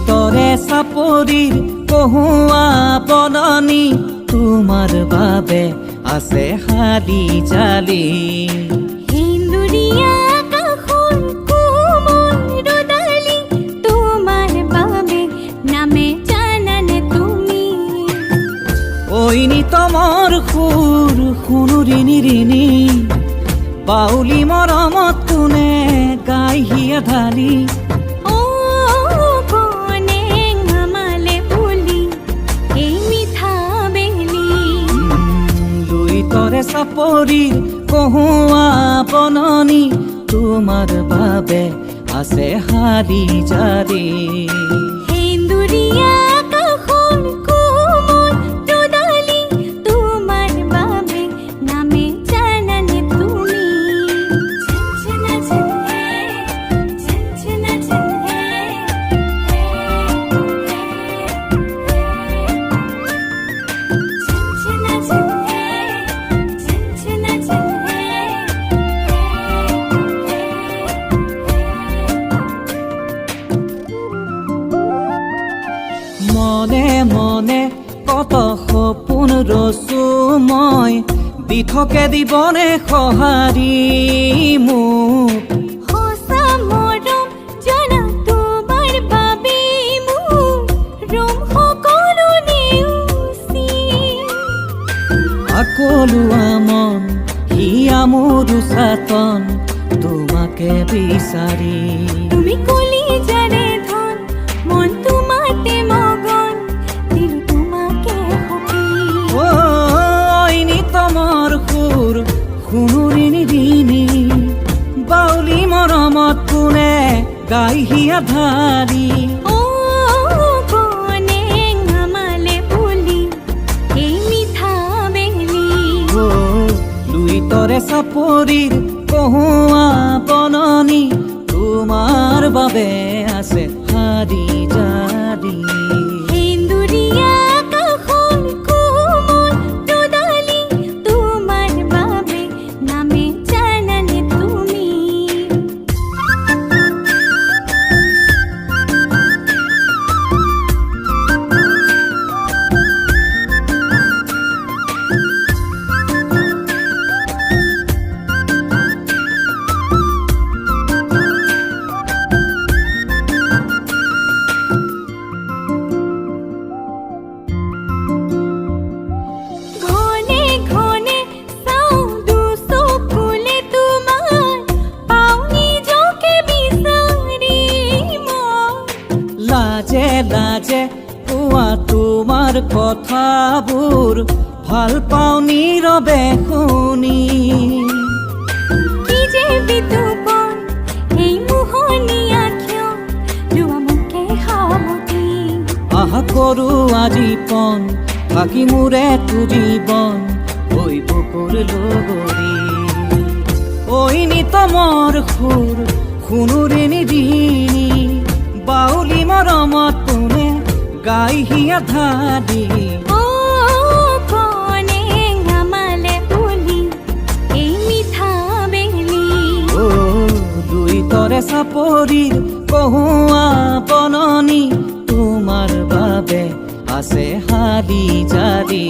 তৰে চাপৰিৰ কহুৱা বননি তোমাৰ বাবে আছে হালি জালি হিন্দুৰীয়া কাষৰ কোমল ৰ'দালি তোমাৰ বাবে নামে জানানে তুমি ঐনি তমৰ সুৰ শুনুৰিনি ৰিনি বাউলি মৰমত কোনে গাইহিয়া ঢালি চাপৰিৰ কহুৱা বননি তোমাৰ বাবে আছে হালি জালি হিন্দুৰীয়া কাষৰ কোমল ৰ'দালি তোমাৰ বাবে নামে জানানে তুমি মনে মনে কত সপোন ৰচো মই দিঠকে দিবনে সঁহাৰি মোক সঁচা মৰম জনা তোমাৰ বাবে মোক ৰম সকলো নেওচি আকলোৱা মন হিয়া মোৰ চাতন তোমাকে বিচাৰি তুমি কলিজাৰে ধন মন তোমাতে মগন দিল তোমাকে সপি ঐনি তমৰ সুৰ শুনুৰিনি দিনি বাউলি মৰমত কোনে গাইহিয়া ঢালি কনে নামালে বুলি এই মিঠা বেলি লুই তৰে চাপৰিৰ কহুৱা বননি তোমাৰ বাবে আছে হালি জালি হিন্দুৰীয়া কাষৰ কোমল ৰ'দালি তোমাৰ বাবে নামে জানানে তুমি ঘনে ঘনে চাওঁ দুচকুলে তোমাৰ পাওঁ নিজকে বিচাৰি মই লাজে লাজে কোৱা তোমাৰ কথাবোৰ ভাল পাওঁ নীৰৱে শুনি কি যে বিতুপন এই মোহনীয়া কিয় লোৱা মোকে সামতি আশা কৰো আজি পন বাকী মোৰে তু জীৱন ঐ বুকুৰ লগৰী ঐনি তমৰ সুৰ শুনুৰিনি দিনি বাউলি মৰমত কোনে গাইহিয়া ঢালি কনে নামালে বুলি এই মিঠা বেলি দুই তৰে চাপৰিৰ কহুৱা বননি তোমাৰ বাবে আছে হালি জালি